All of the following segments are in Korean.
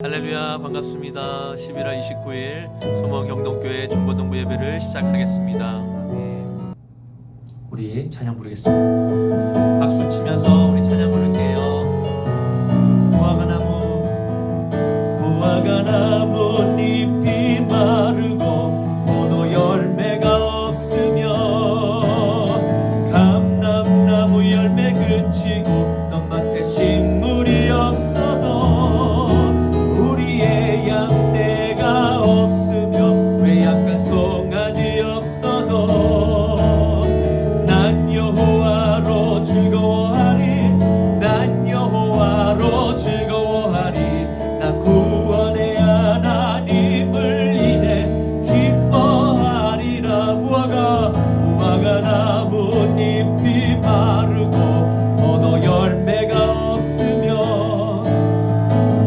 할렐루야, 반갑습니다. 11월 29일 소망경동교회 중고등부 예배를 시작하겠습니다. 우리 찬양 부르겠습니다. 박수 치면서 우리 찬양 부를게요. 무화과 나무 잎이 마르고 포도 열매가 없으며 감람나무 열매 그치고 넘밭에 식물이 없어도 우리의 양떼가 없으며 외양간 송아지 없어도 난 여호와로 즐거워하리. 난 여호와로 즐거워하리. 나 구원의 하나님을 인해 기뻐하리라. 무화과 나뭇잎이 마르고 포도 열매가 없으며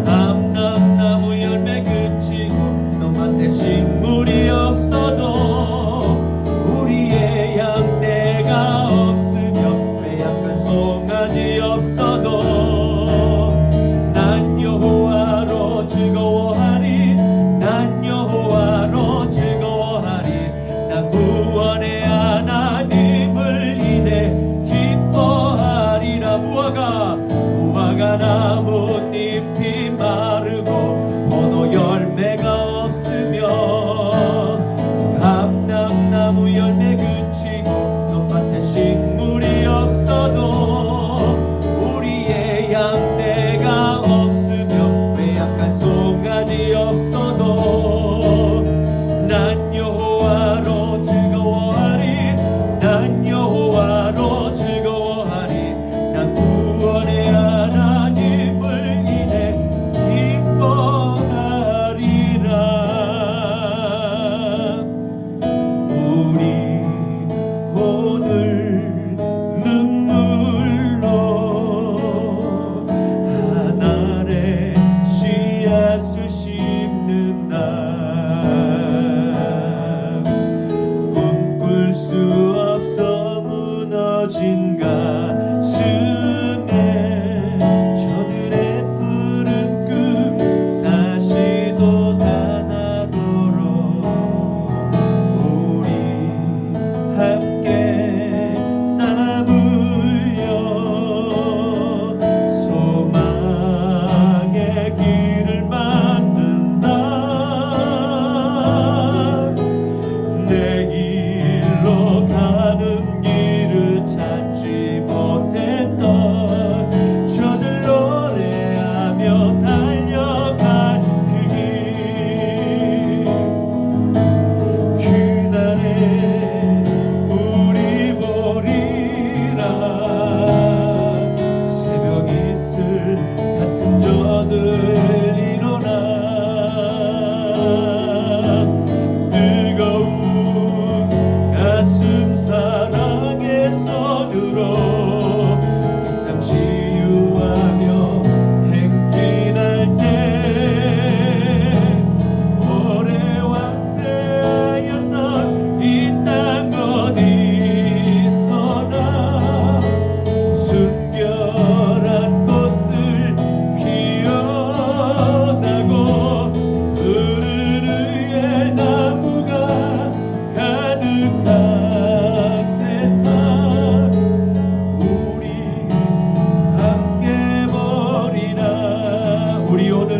감람나무 열매 그치고 넘밭에 식물이 없어도 우리의 양떼가 없으며 외양간 송아지 없어도 난 여호와로 즐거워하리. 난 여호와로 즐거워하리. 난 구원의 하나님을 인해 기뻐하리라. 무화과 나뭇잎이 마르고 포도 열매가 없으며 감람나무 열매 그치고 넘밭에 식물이 없어도 우리의 양떼가 없으며 외양간 송아지 없어도 난 여호와로 즐거워하리. 난 여호와로 즐거워하리. 난 구원의 하나님을 인해 기뻐하리라. 우리 오늘 눈물로 한 알의 씨앗을 심는다. 꿈꿀 수 없어 무너진 가슴에 저들의 푸른 꿈 다시 돋아나도록 우리 함께 땀 흘려 소망의 길을 만든다. 내 길로 가는 길을 찾지 못했던 저들 노래하며 달려간 그 길, 그날에 우리 보리라. 새벽 이슬 같은 저들 일어나 뜨거운 가슴 사랑의 손으로 이 땅 치유하며 행진할 때 오래 왕래하였던 이 땅 어디서나 순결한 꽃들 피어나고 푸른 의의 나무가 가득한 세상 우리 함께 버리라. 우리 오늘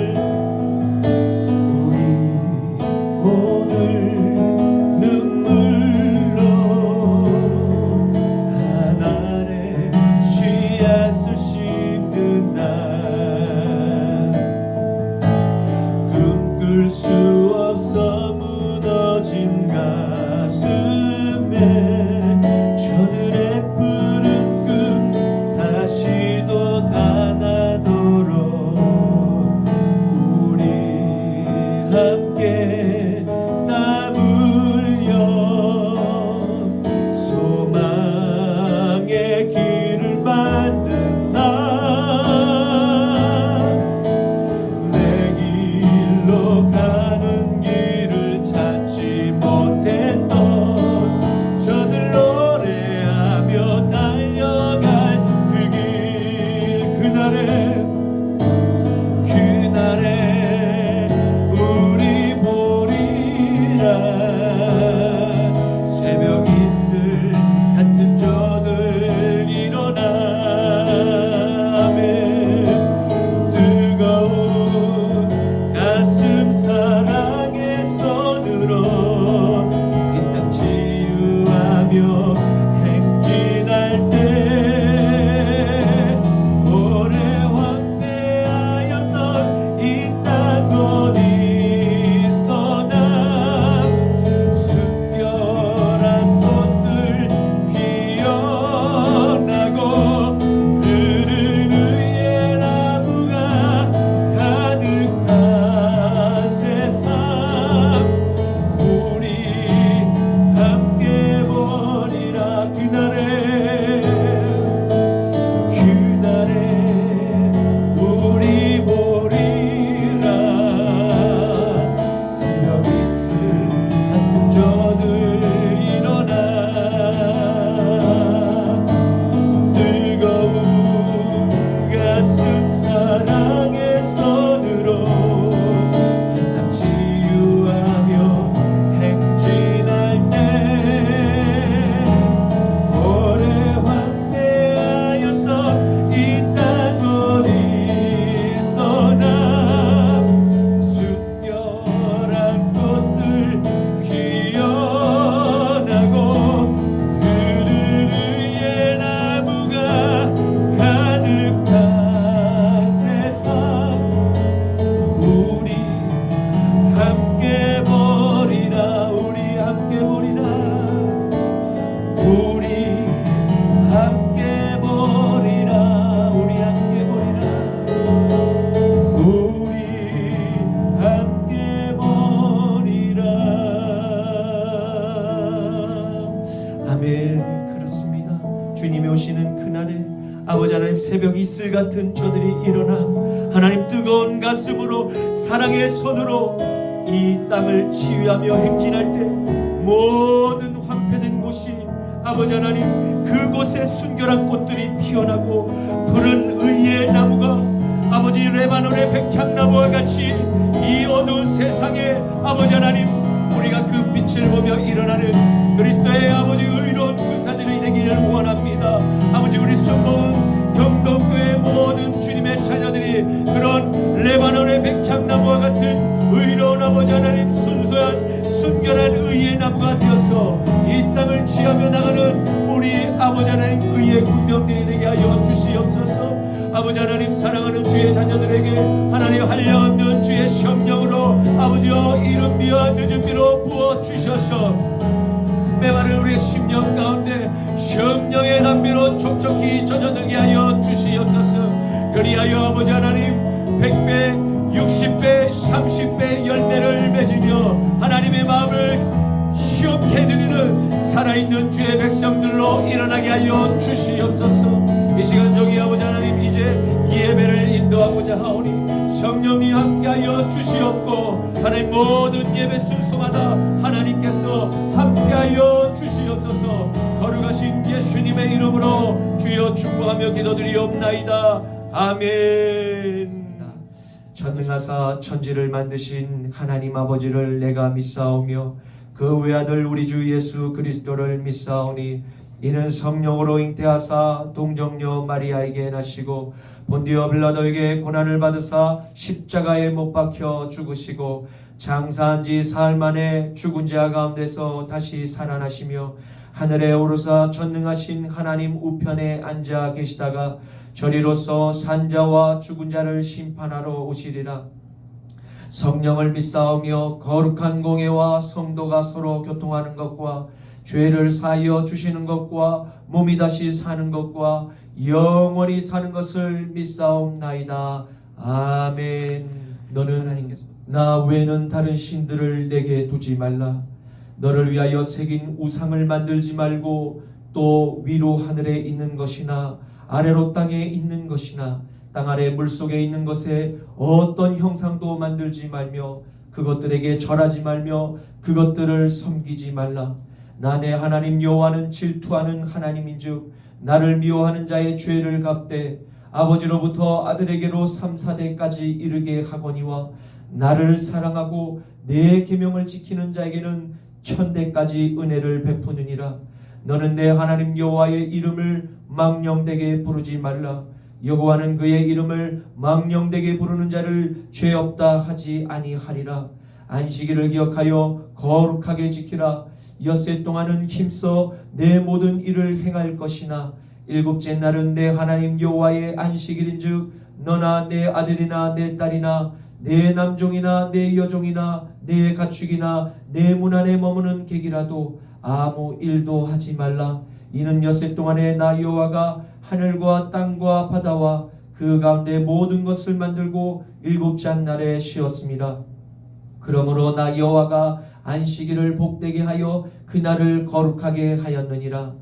눈물로 한 알의 씨앗을 심는다. 꿈꿀 수 없어 무너진 가슴에 저들의 푸른 꿈 다시 돋아나도록 우리 함께 땀 흘려 소망의 길을 만든다. 내 길로 가는 길을 찾지 못했던 저들 노래하며 달려갈 그 길, 그날에 하나님 새벽 이슬 같은 저들이 일어나 하나님 뜨거운 가슴으로 사랑의 손으로 이 땅을 치유하며 행진할 때 모든 황폐된 곳이 아버지 하나님 그곳에 순결한 꽃들이 피어나고 푸른 의의 나무가 아버지 레바논의 백향나무와 같이 이 어두운 세상에 아버지 하나님 우리가 그 빛을 보며 일어나는 그리스도의 아버지 의로운 군사들이 되기를 원합니다. 아버지 우리 순복음 경동교회 모든 주님의 자녀들이 그런 레바논의 백향나무와 같은 의로운 아버지 하나님 순수한 순결한 의의 나무가 되어서 이 땅을 취하며 나가는 우리 아버지 하나님 의의 군병들이 되게 하여 주시옵소서. 아버지 하나님 사랑하는 주의 자녀들에게 하나님 한량없는 주의 성령으로 아버지여 이른 비와 늦은 비로 부어주셔서 메마른 우리의 심령 가운데 성령의 담비로 촉촉히 젖어들게 하여 주시옵소서. 그리하여 아버지 하나님 100배 60배 30배 열매를 맺으며 하나님의 마음을 시원케 드리는 살아있는 주의 백성들로 일어나게 하여 주시옵소서. 이 시간 종이 아버지 하나님 이제 예배를 인도하고자 하오니 성령님 함께하여 주시옵고 하나님 모든 예배 순서마다 하나님께서 함께하여 주시옵소서. 거룩하신 예수님의 이름으로 주여 축복하며 기도드리옵나이다. 아멘. 전능하사 천지를 만드신 하나님 아버지를 내가 믿사오며 그 외아들 우리 주 예수 그리스도를 믿사오니 이는 성령으로 잉태하사 동정녀 마리아에게 나시고 본디오 빌라도에게 고난을 받으사 십자가에 못 박혀 죽으시고 장사한 지 사흘 만에 죽은 자 가운데서 다시 살아나시며 하늘에 오르사 전능하신 하나님 우편에 앉아 계시다가 저리로서 산자와 죽은 자를 심판하러 오시리라. 성령을 믿사오며 거룩한 공예와 성도가 서로 교통하는 것과 죄를 사하여 주시는 것과 몸이 다시 사는 것과 영원히 사는 것을 믿사옵나이다. 아멘. 너는 나 외에는 다른 신들을 내게 두지 말라. 너를 위하여 새긴 우상을 만들지 말고 또 위로 하늘에 있는 것이나 아래로 땅에 있는 것이나 땅 아래 물속에 있는 것에 어떤 형상도 만들지 말며 그것들에게 절하지 말며 그것들을 섬기지 말라. 나 내 하나님 여호와는 질투하는 하나님인즉 나를 미워하는 자의 죄를 갚되 아버지로부터 아들에게로 3, 4대까지 이르게 하거니와 나를 사랑하고 내 계명을 지키는 자에게는 1000대까지 은혜를 베푸느니라. 너는 내 하나님 여호와의 이름을 망령되게 부르지 말라. 여호와는 그의 이름을 망령되게 부르는 자를 죄 없다 하지 아니하리라. 안식일을 기억하여 거룩하게 지키라. 엿새 동안은 힘써 내 모든 일을 행할 것이나 일곱째 날은 내 하나님 여호와의 안식일인즉 너나 내 아들이나 내 딸이나 내 남종이나 내 여종이나 내 가축이나 내 문 안에 머무는 객이라도 아무 일도 하지 말라. 이는 엿새 동안에 나 여호와가 하늘과 땅과 바다와 그 가운데 모든 것을 만들고 일곱째 날에 쉬었습니다. 그러므로 나 여호와가 안식일을 복되게 하여 그날을 거룩하게 하였느니라.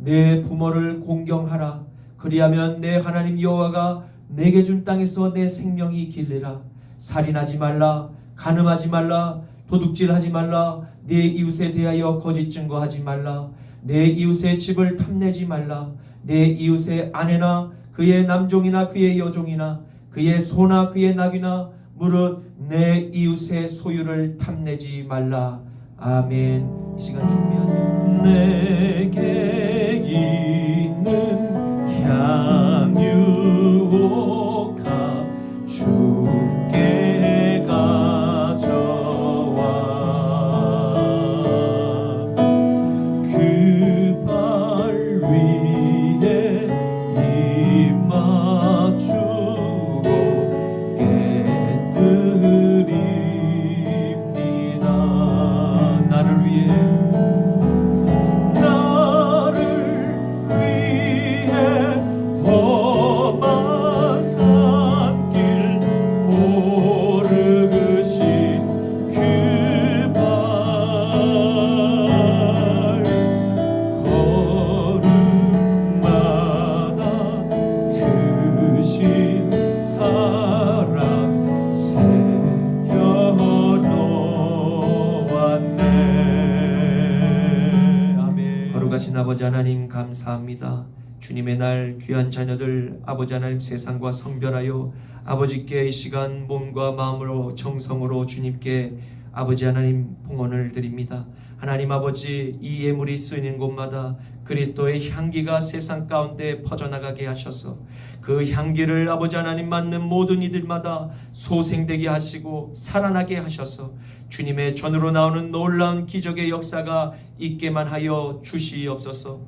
내 부모를 공경하라. 그리하면 내 하나님 여호와가 내게 준 땅에서 내 생명이 길리라. 살인하지 말라. 간음하지 말라. 도둑질하지 말라. 내 이웃에 대하여 거짓 증거하지 말라. 내 이웃의 집을 탐내지 말라. 내 이웃의 아내나 그의 남종이나 그의 여종이나 그의 소나 그의 낙이나 무릇 내 이웃의 소유를 탐내지 말라. 아멘. 이 시간 준비하니 내게 있는 향유가 주께 가져와 그 발 위에 입 맞추고 깨뜨립니다. 나를 위해 험한 산길 살아계신 아버지 하나님 감사합니다. 주님의 날 귀한 자녀들 아버지 하나님 세상과 성별하여 아버지께 이 시간 몸과 마음으로 정성으로 주님께 아버지 하나님 봉헌을 드립니다. 하나님 아버지 이 예물이 쓰이는 곳마다 그리스도의 향기가 세상 가운데 퍼져나가게 하셔서 그 향기를 아버지 하나님 맞는 모든 이들마다 소생되게 하시고 살아나게 하셔서 주님의 전으로 나오는 놀라운 기적의 역사가 있게만 하여 주시옵소서.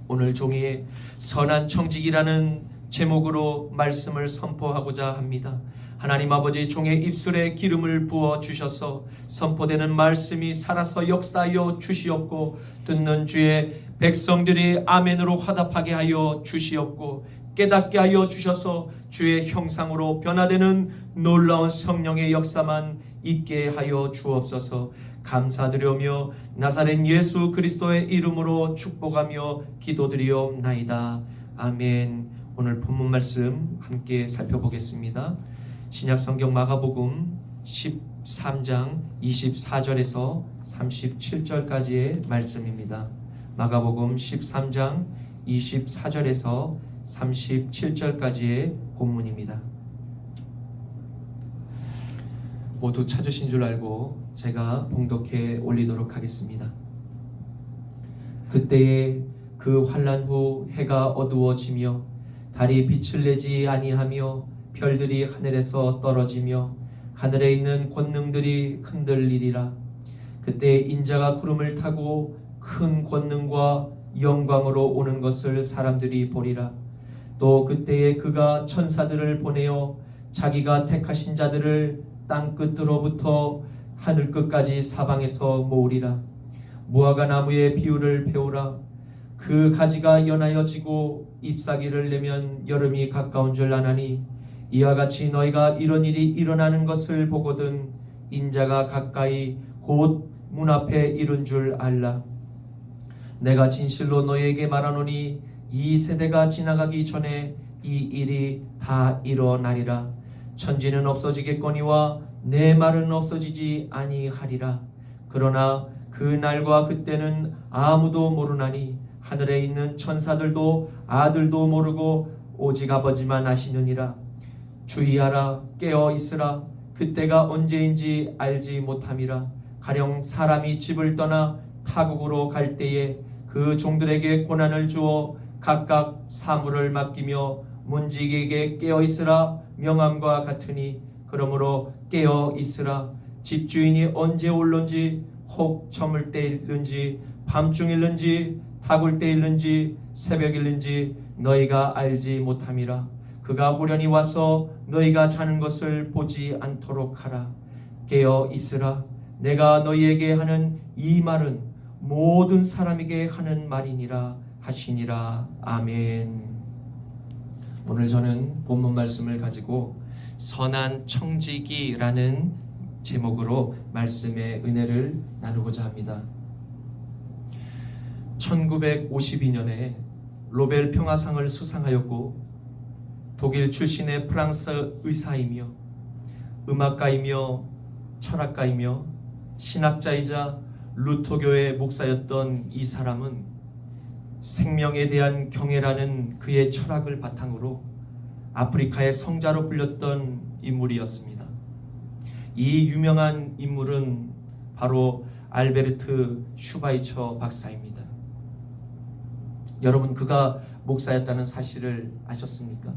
오늘 종이에 선한 청직이라는 제목으로 말씀을 선포하고자 합니다. 하나님 아버지 종의 입술에 기름을 부어 주셔서 선포되는 말씀이 살아서 역사하여 주시옵고 듣는 주의 백성들이 아멘으로 화답하게 하여 주시옵고 깨닫게 하여 주셔서 주의 형상으로 변화되는 놀라운 성령의 역사만 있게 하여 주옵소서. 감사드리오며 나사렛 예수 그리스도의 이름으로 축복하며 기도드리옵나이다. 아멘. 오늘 본문 말씀 함께 살펴보겠습니다. 신약성경 마가복음 13장 24절에서 37절까지의 말씀입니다. 마가복음 13장 24절에서 37절까지의 본문입니다. 모두 찾으신 줄 알고 제가 봉독해 올리도록 하겠습니다. 그때에 그 환난 후 해가 어두워지며 달이 빛을 내지 아니하며 별들이 하늘에서 떨어지며 하늘에 있는 권능들이 흔들리리라. 그때 인자가 구름을 타고 큰 권능과 영광으로 오는 것을 사람들이 보리라. 또 그때에 그가 천사들을 보내어 자기가 택하신 자들을 땅 끝으로부터 하늘 끝까지 사방에서 모으리라. 무화과 나무의 비유를 배우라. 그 가지가 연하여 지고 잎사귀를 내면 여름이 가까운 줄 아나니 이와 같이 너희가 이런 일이 일어나는 것을 보거든 인자가 가까이 곧 문 앞에 이른 줄 알라. 내가 진실로 너희에게 말하노니 이 세대가 지나가기 전에 이 일이 다 일어나리라. 천지는 없어지겠거니와 내 말은 없어지지 아니하리라. 그러나 그 날과 그때는 아무도 모르나니 하늘에 있는 천사들도 아들도 모르고 오직 아버지만 아시느니라. 주의하라. 깨어 있으라. 그때가 언제인지 알지 못함이라. 가령 사람이 집을 떠나 타국으로 갈 때에 그 종들에게 고난을 주어 각각 사물을 맡기며 문지기에게 깨어 있으라 명함과 같으니 그러므로 깨어 있으라. 집주인이 언제 올런지 혹 저물 때일는지 밤중일는지 타굴 때일는지 새벽일는지 너희가 알지 못함이라. 그가 호련히 와서 너희가 자는 것을 보지 않도록 하라. 깨어 있으라. 내가 너희에게 하는 이 말은 모든 사람에게 하는 말이니라 하시니라. 아멘. 오늘 저는 본문 말씀을 가지고 선한 청지기라는 제목으로 말씀의 은혜를 나누고자 합니다. 1952년에 노벨 평화상을 수상하였고 독일 출신의 프랑스 의사이며 음악가이며 철학가이며 신학자이자 루터교의 목사였던 이 사람은 생명에 대한 경애라는 그의 철학을 바탕으로 아프리카의 성자로 불렸던 인물이었습니다. 이 유명한 인물은 바로 알베르트 슈바이처 박사입니다. 여러분, 그가 목사였다는 사실을 아셨습니까?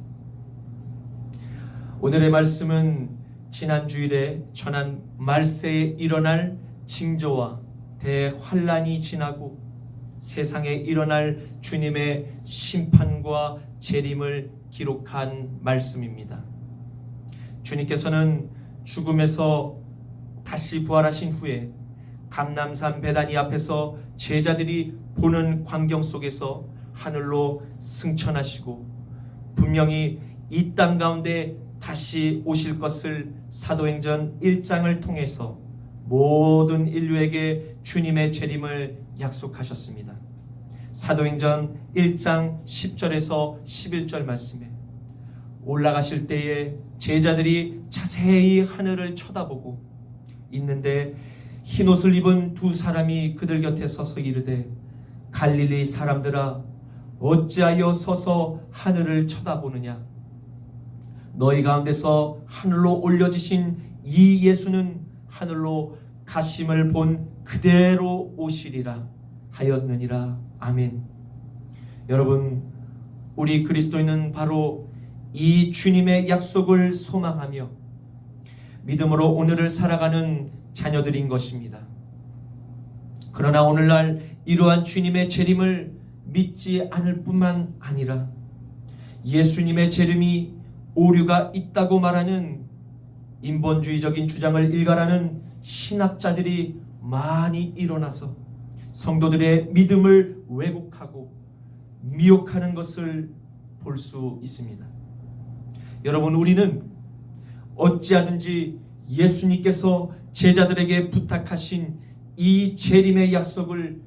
오늘의 말씀은 지난 주일에 전한 말세에 일어날 징조와 대환란이 지나고 세상에 일어날 주님의 심판과 재림을 기록한 말씀입니다. 주님께서는 죽음에서 다시 부활하신 후에 감람산 베다니 앞에서 제자들이 보는 광경 속에서 하늘로 승천하시고 분명히 이 땅 가운데 다시 오실 것을 사도행전 1장을 통해서 모든 인류에게 주님의 재림을 약속하셨습니다. 사도행전 1장 10절에서 11절 말씀에 올라가실 때에 제자들이 자세히 하늘을 쳐다보고 있는데 흰옷을 입은 두 사람이 그들 곁에 서서 이르되 갈릴리 사람들아 어찌하여 서서 하늘을 쳐다보느냐. 너희 가운데서 하늘로 올려지신 이 예수는 하늘로 가심을 본 그대로 오시리라 하였느니라. 아멘. 여러분, 우리 그리스도인은 바로 이 주님의 약속을 소망하며 믿음으로 오늘을 살아가는 자녀들인 것입니다. 그러나 오늘날 이러한 주님의 재림을 믿지 않을 뿐만 아니라 예수님의 재림이 오류가 있다고 말하는 인본주의적인 주장을 일갈하는 신학자들이 많이 일어나서 성도들의 믿음을 왜곡하고 미혹하는 것을 볼 수 있습니다. 여러분, 우리는 어찌하든지 예수님께서 제자들에게 부탁하신 이 재림의 약속을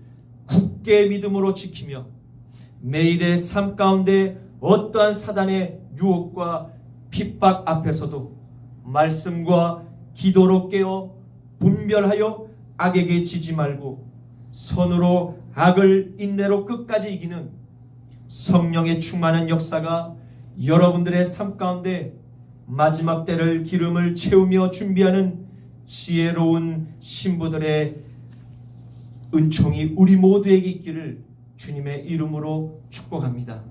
굳게 믿음으로 지키며 매일의 삶 가운데 어떠한 사단의 유혹과 핍박 앞에서도 말씀과 기도로 깨어 분별하여 악에게 지지 말고 선으로 악을 인내로 끝까지 이기는 성령의 충만한 역사가 여러분들의 삶 가운데 마지막 때를 기름을 채우며 준비하는 지혜로운 신부들의 은총이 우리 모두에게 있기를 주님의 이름으로 축복합니다.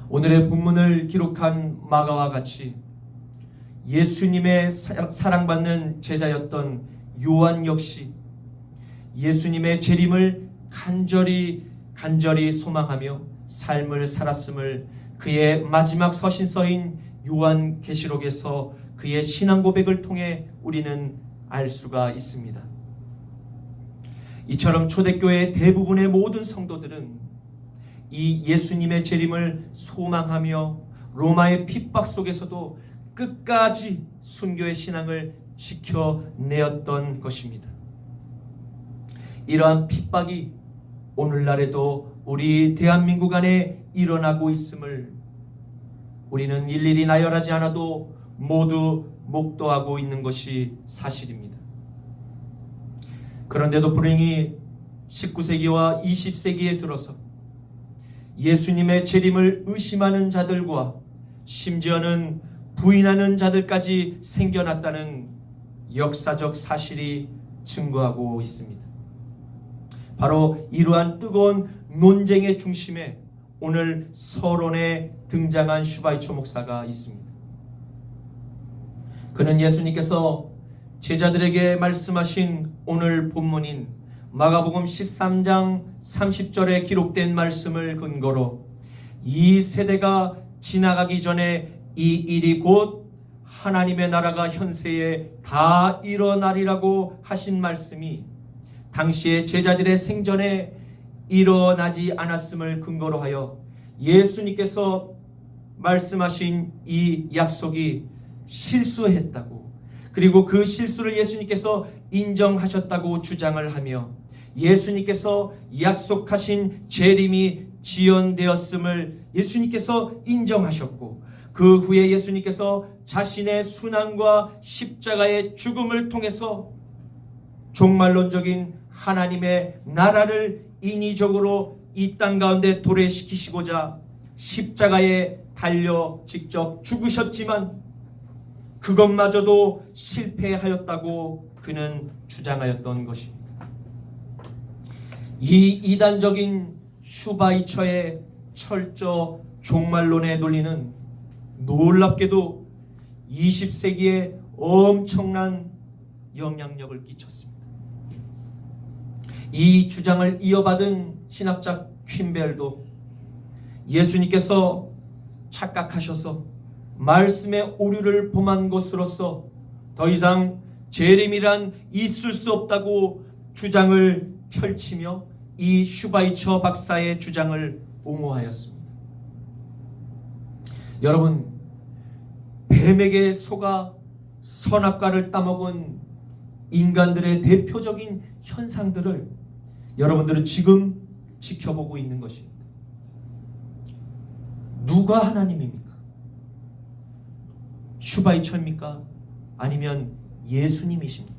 오늘의 본문을 기록한 마가와 같이 예수님의 사랑받는 제자였던 요한 역시 예수님의 재림을 간절히 소망하며 삶을 살았음을 그의 마지막 서신서인 요한계시록에서 그의 신앙 고백을 통해 우리는 알 수가 있습니다. 이처럼 초대교회 대부분의 모든 성도들은 이 예수님의 재림을 소망하며 로마의 핍박 속에서도 끝까지 순교의 신앙을 지켜내었던 것입니다. 이러한 핍박이 오늘날에도 우리 대한민국 안에 일어나고 있음을 우리는 일일이 나열하지 않아도 모두 목도하고 있는 것이 사실입니다. 그런데도 불행히 19세기와 20세기에 들어서 예수님의 재림을 의심하는 자들과 심지어는 부인하는 자들까지 생겨났다는 역사적 사실이 증거하고 있습니다. 바로 이러한 뜨거운 논쟁의 중심에 오늘 서론에 등장한 슈바이처 목사가 있습니다. 그는 예수님께서 제자들에게 말씀하신 오늘 본문인 마가복음 13장 30절에 기록된 말씀을 근거로 이 세대가 지나가기 전에 이 일이 곧 하나님의 나라가 현세에 다 일어나리라고 하신 말씀이 당시의 제자들의 생전에 일어나지 않았음을 근거로 하여 예수님께서 말씀하신 이 약속이 실수했다고, 그리고 그 실수를 예수님께서 인정하셨다고 주장을 하며 예수님께서 약속하신 재림이 지연되었음을 예수님께서 인정하셨고, 그 후에 예수님께서 자신의 순환과 십자가의 죽음을 통해서 종말론적인 하나님의 나라를 인위적으로 이 땅 가운데 도래시키시고자 십자가에 달려 직접 죽으셨지만 그것마저도 실패하였다고 그는 주장하였던 것입니다. 이 이단적인 슈바이처의 철저 종말론의 논리는 놀랍게도 20세기에 엄청난 영향력을 끼쳤습니다. 이 주장을 이어받은 신학자 퀸벨도 예수님께서 착각하셔서 말씀의 오류를 범한 것으로서 더 이상 재림이란 있을 수 없다고 주장을 펼치며 이 슈바이처 박사의 주장을 옹호하였습니다. 여러분, 뱀에게 속아 선악과를 따먹은 인간들의 대표적인 현상들을 여러분들은 지금 지켜보고 있는 것입니다. 누가 하나님입니까? 슈바이처입니까? 아니면 예수님이십니까?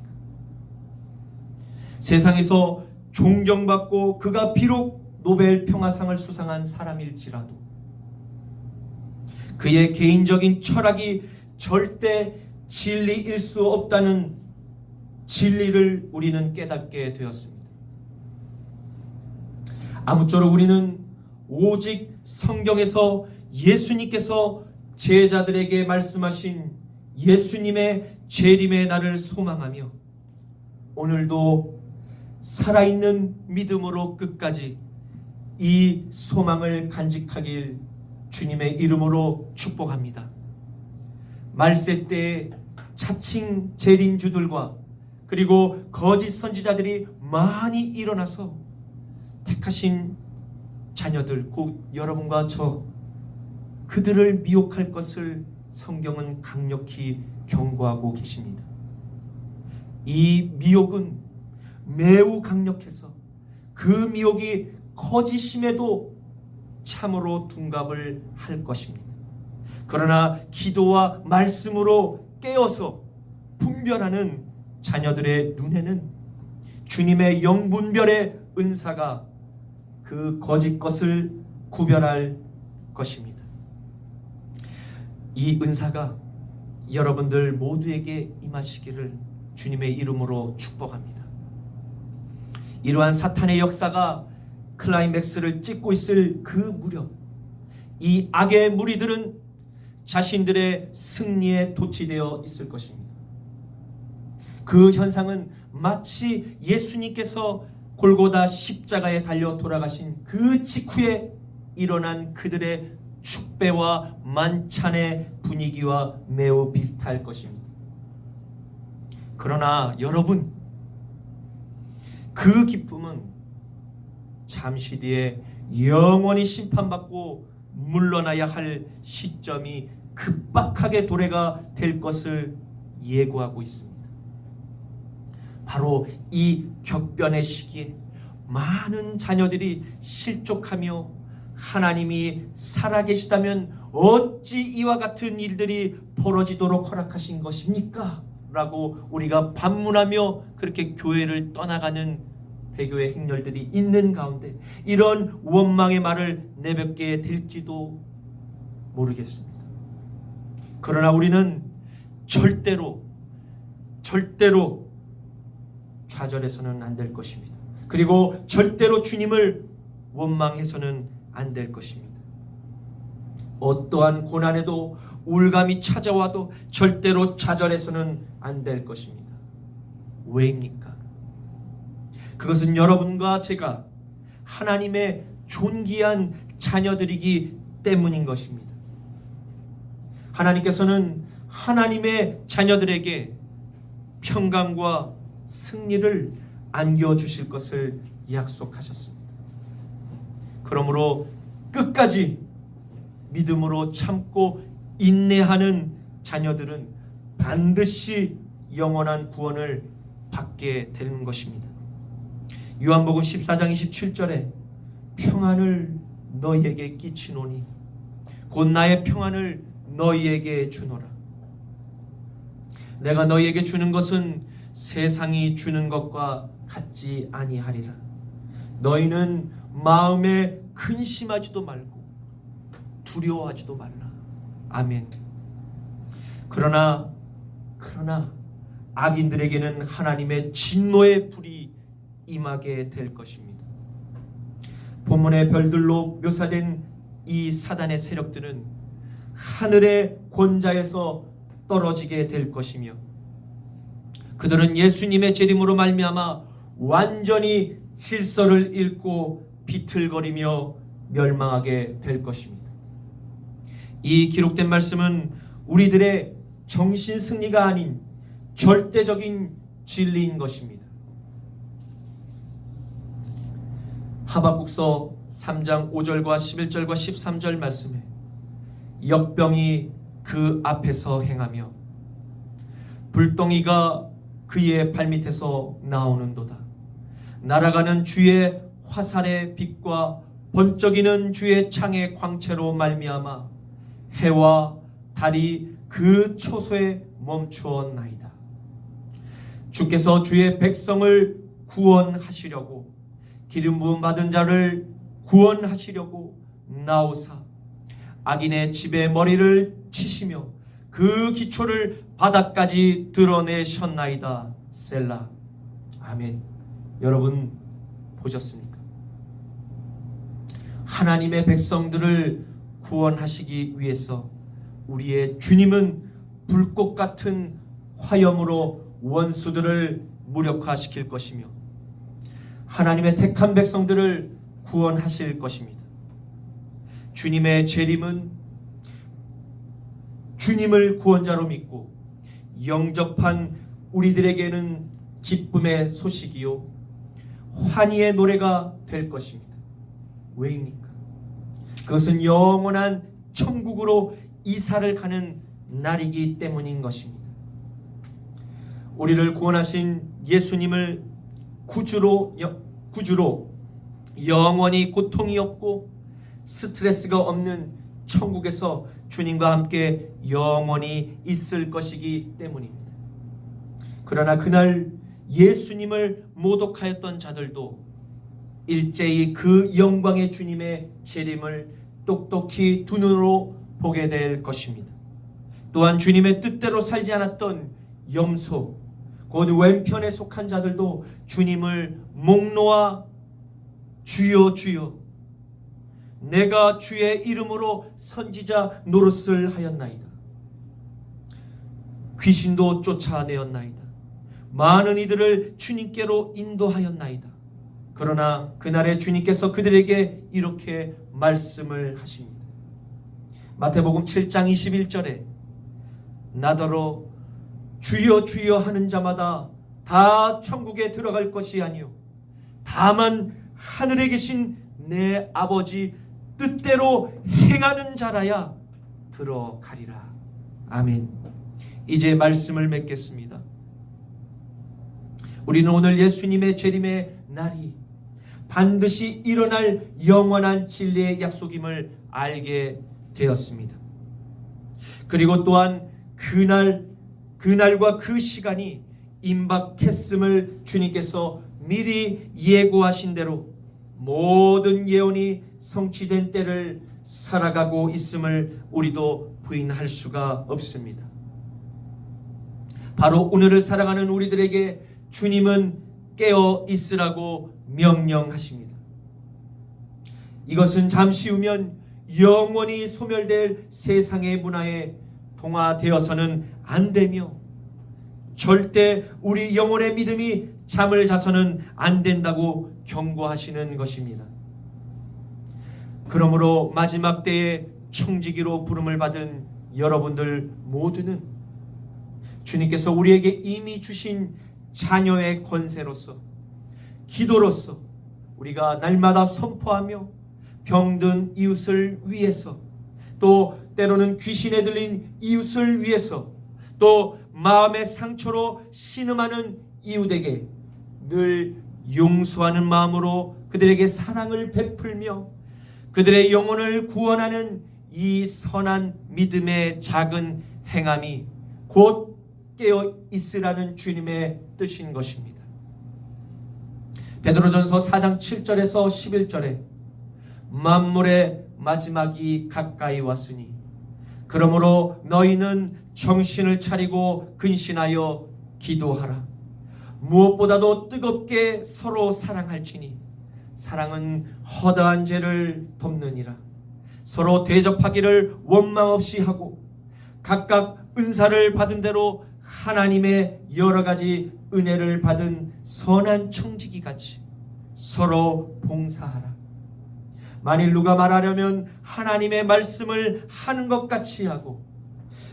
세상에서 존경받고 그가 비록 노벨 평화상을 수상한 사람일지라도 그의 개인적인 철학이 절대 진리일 수 없다는 진리를 우리는 깨닫게 되었습니다. 아무쪼록 우리는 오직 성경에서 예수님께서 제자들에게 말씀하신 예수님의 재림의 날을 소망하며 오늘도 살아있는 믿음으로 끝까지 이 소망을 간직하길 주님의 이름으로 축복합니다. 말세 때에 자칭 재림주들과 그리고 거짓 선지자들이 많이 일어나서 택하신 자녀들, 곧 여러분과 저, 그들을 미혹할 것을 성경은 강력히 경고하고 계십니다. 이 미혹은 매우 강력해서 그 미혹이 거짓임에도 참으로 둔갑을 할 것입니다. 그러나 기도와 말씀으로 깨어서 분별하는 자녀들의 눈에는 주님의 영분별의 은사가 그 거짓 것을 구별할 것입니다. 이 은사가 여러분들 모두에게 임하시기를 주님의 이름으로 축복합니다. 이러한 사탄의 역사가 클라이맥스를 찍고 있을 그 무렵, 이 악의 무리들은 자신들의 승리에 도취되어 있을 것입니다. 그 현상은 마치 예수님께서 골고다 십자가에 달려 돌아가신 그 직후에 일어난 그들의 축배와 만찬의 분위기와 매우 비슷할 것입니다. 그러나 여러분, 그 기쁨은 잠시 뒤에 영원히 심판받고 물러나야 할 시점이 급박하게 도래가 될 것을 예고하고 있습니다. 바로 이 격변의 시기에 많은 자녀들이 실족하며 하나님이 살아계시다면 어찌 이와 같은 일들이 벌어지도록 허락하신 것입니까? 라고 우리가 반문하며 그렇게 교회를 떠나가는 배교의 행렬들이 있는 가운데 이런 원망의 말을 내뱉게 될지도 모르겠습니다. 그러나 우리는 절대로 좌절해서는 안 될 것입니다. 그리고 절대로 주님을 원망해서는 안 될 것입니다. 어떠한 고난에도 우울감이 찾아와도 절대로 좌절해서는 안 될 것입니다. 왜입니까? 그것은 여러분과 제가 하나님의 존귀한 자녀들이기 때문인 것입니다. 하나님께서는 하나님의 자녀들에게 평강과 승리를 안겨주실 것을 약속하셨습니다. 그러므로 끝까지 믿음으로 참고 인내하는 자녀들은 반드시 영원한 구원을 받게 되는 것입니다. 요한복음 14장 27절에 평안을 너희에게 끼치노니 곧 나의 평안을 너희에게 주노라. 내가 너희에게 주는 것은 세상이 주는 것과 같지 아니하리라. 너희는 마음에 근심하지도 말고 두려워하지도 말라. 아멘. 그러나 악인들에게는 하나님의 진노의 불이 임하게 될 것입니다. 본문의 별들로 묘사된 이 사단의 세력들은 하늘의 권자에서 떨어지게 될 것이며 그들은 예수님의 재림으로 말미암아 완전히 질서를 잃고 비틀거리며 멸망하게 될 것입니다. 이 기록된 말씀은 우리들의 정신 승리가 아닌 절대적인 진리인 것입니다. 하박국서 3장 5절과 11절과 13절 말씀에 역병이 그 앞에서 행하며 불덩이가 그의 발밑에서 나오는도다. 날아가는 주의 화살의 빛과 번쩍이는 주의 창의 광채로 말미암아 해와 달이 그 초소에 멈추었나이다. 주께서 주의 백성을 구원하시려고 기름 부음 받은 자를 구원하시려고 나오사 악인의 집에 머리를 치시며 그 기초를 바닥까지 드러내셨나이다. 셀라. 아멘. 여러분 보셨습니까? 하나님의 백성들을 구원하시기 위해서 우리의 주님은 불꽃 같은 화염으로 원수들을 무력화시킬 것이며 하나님의 택한 백성들을 구원하실 것입니다. 주님의 재림은 주님을 구원자로 믿고 영접한 우리들에게는 기쁨의 소식이요 환희의 노래가 될 것입니다. 왜입니까? 그것은 영원한 천국으로 이사를 가는 날이기 때문인 것입니다. 우리를 구원하신 예수님을 구주로 영원히 고통이 없고 스트레스가 없는 천국에서 주님과 함께 영원히 있을 것이기 때문입니다. 그러나 그날 예수님을 모독하였던 자들도 일제히 그 영광의 주님의 재림을 똑똑히 두 눈으로 보게 될 것입니다. 또한 주님의 뜻대로 살지 않았던 염소, 곧 왼편에 속한 자들도 주님을 목 놓아 주여 주여 내가 주의 이름으로 선지자 노릇을 하였나이다. 귀신도 쫓아내었나이다. 많은 이들을 주님께로 인도하였나이다. 그러나 그날에 주님께서 그들에게 이렇게 말씀을 하십니다. 마태복음 7장 21절에 나더러 주여 주여 하는 자마다 다 천국에 들어갈 것이 아니요 다만 하늘에 계신 내 아버지 뜻대로 행하는 자라야 들어가리라. 아멘. 이제 말씀을 맺겠습니다. 우리는 오늘 예수님의 재림의 날이 반드시 일어날 영원한 진리의 약속임을 알게 되었습니다. 그리고 또한 그날과 그 시간이 임박했음을 주님께서 미리 예고하신 대로 모든 예언이 성취된 때를 살아가고 있음을 우리도 부인할 수가 없습니다. 바로 오늘을 살아가는 우리들에게 주님은 깨어 있으라고 명령하십니다. 이것은 잠시 후면 영원히 소멸될 세상의 문화에 동화되어서는 안 되며 절대 우리 영혼의 믿음이 잠을 자서는 안 된다고 경고하시는 것입니다. 그러므로 마지막 때에 청지기로 부름을 받은 여러분들 모두는 주님께서 우리에게 이미 주신 자녀의 권세로서 기도로서 우리가 날마다 선포하며 병든 이웃을 위해서 또 때로는 귀신에 들린 이웃을 위해서 또 마음의 상처로 신음하는 이웃에게 늘 용서하는 마음으로 그들에게 사랑을 베풀며 그들의 영혼을 구원하는 이 선한 믿음의 작은 행함이 곧 깨어 있으라는 주님의 뜻인 것입니다. 베드로전서 4장 7절에서 11절에 만물의 마지막이 가까이 왔으니 그러므로 너희는 정신을 차리고 근신하여 기도하라. 무엇보다도 뜨겁게 서로 사랑할지니 사랑은 허다한 죄를 덮느니라. 서로 대접하기를 원망 없이 하고 각각 은사를 받은 대로 하나님의 여러 가지 은혜를 받은 선한 청지기 같이 서로 봉사하라. 만일 누가 말하려면 하나님의 말씀을 하는 것 같이 하고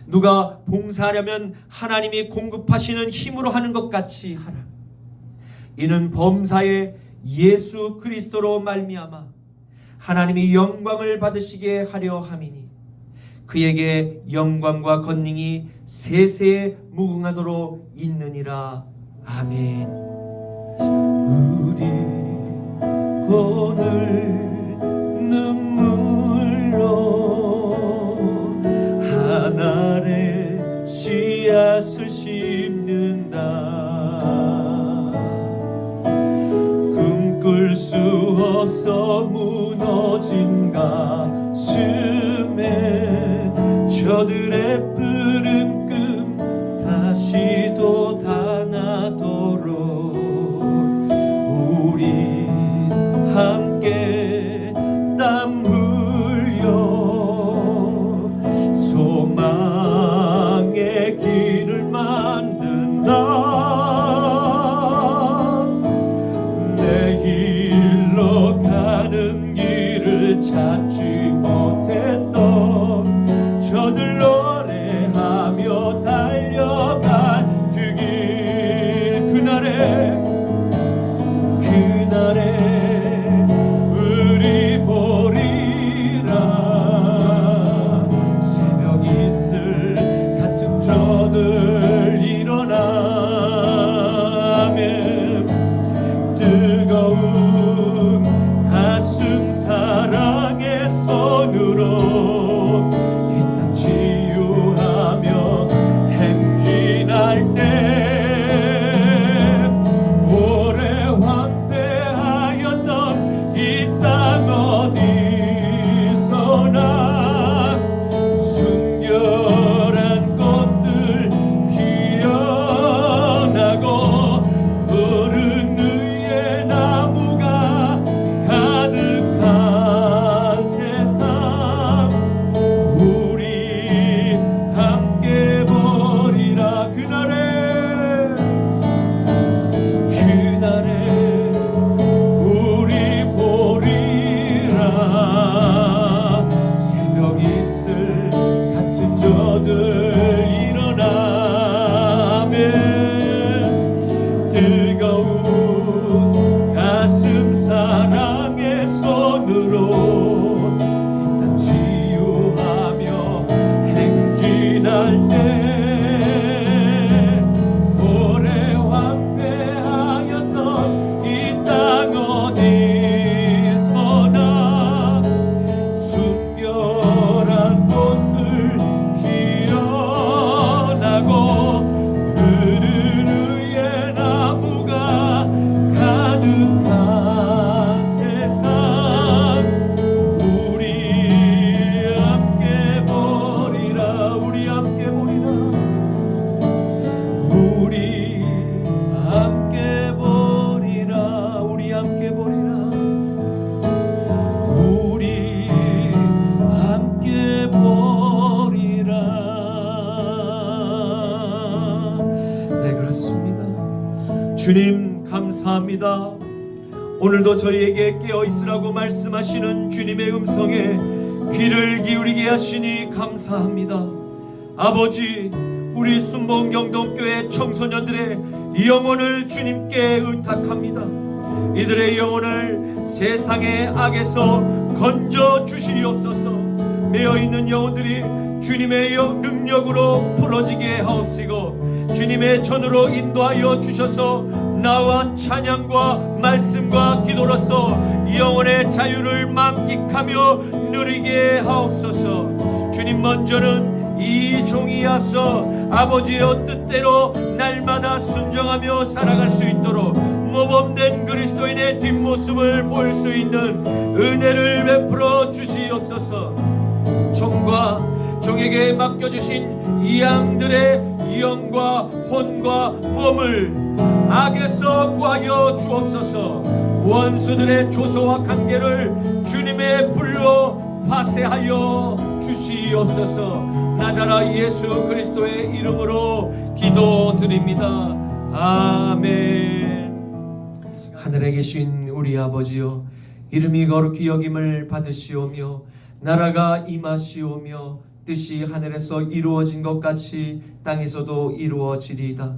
누가 봉사하려면 하나님이 공급하시는 힘으로 하는 것 같이 하라. 이는 범사에 예수 그리스도로 말미암아 하나님이 영광을 받으시게 하려 함이니 그에게 영광과 권능이 세세에 무궁하도록 있느니라. 아멘. 우리 오늘 눈물로 하늘에 씨앗을 심는다. 꿈꿀 수 없어 무너진 가슴에 저들의 부름금 다시 돋아나도록 우리 함께 땀 흘려 소망의 길을 만든다. 내일로 가는 길을 찾지 못했던 저들 노래하며 달려간 그 길, 그날에 우리 보리라. 새벽 이슬 같은 저들 일어나면 뜨거운 가슴 사랑의 손으로 이 땅 치유하며 행진할 때 오래 황폐하였던 이 땅 어디서나 순결한 꽃들 피어나고 푸른 의의 나무가 가득한 세상 우리 함께 보리라. 그날에 우리 보리라. 새벽 이슬 같은 저들 일어나면 뜨거운 가슴 사랑의 손으로 이 땅 치유하며 행진할 때 오래 황폐하였던 이 땅 어디서나 순결한 꽃들 피어나고 푸른 의의 나무가 가득한 세상 우리 함께 보리라. 우리 함께 보리라. 우리 함께 보리라. 우리 함께 보리라. 우리 함께 보리라. 네, 그렇습니다. 주님 감사합니다. 오늘도 저희에게 깨어있으라고 말씀하시는 주님의 음성에 귀를 기울이게 하시니 감사합니다. 아버지, 우리 순복경동교회 청소년들의 영혼을 주님께 의탁합니다. 이들의 영혼을 세상의 악에서 건져 주시옵소서. 매어있는 영혼들이 주님의 능력으로 풀어지게 하옵시고 주님의 전으로 인도하여 주셔서 나와 찬양과 말씀과 기도로서 영혼의 자유를 만끽하며 누리게 하옵소서. 주님, 먼저는 이 종이 앞서 아버지의 뜻대로 날마다 순종하며 살아갈 수 있도록 모범된 그리스도인의 뒷모습을 볼 수 있는 은혜를 베풀어 주시옵소서. 종과 종에게 맡겨주신 이 양들의 영과 혼과 몸을 악에서 구하여 주옵소서. 원수들의 조소와 관계를 주님의 불로 파쇄하여 주시옵소서. 나자라 예수 그리스도의 이름으로 기도드립니다. 아멘. 하늘에 계신 우리 아버지여, 이름이 거룩히 여김을 받으시오며 나라가 임하시오며 뜻이 하늘에서 이루어진 것 같이 땅에서도 이루어지리이다.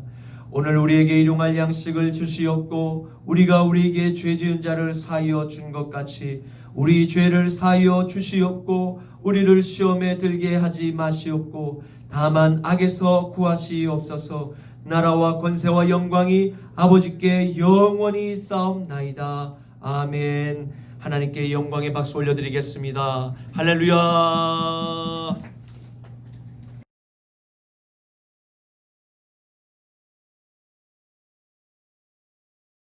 오늘 우리에게 일용할 양식을 주시옵고 우리가 우리에게 죄 지은 자를 사하여 준 것 같이 우리 죄를 사하여 주시옵고 우리를 시험에 들게 하지 마시옵고 다만 악에서 구하시옵소서. 나라와 권세와 영광이 아버지께 영원히 쌓옵나이다. 아멘. 하나님께 영광의 박수 올려드리겠습니다. 할렐루야.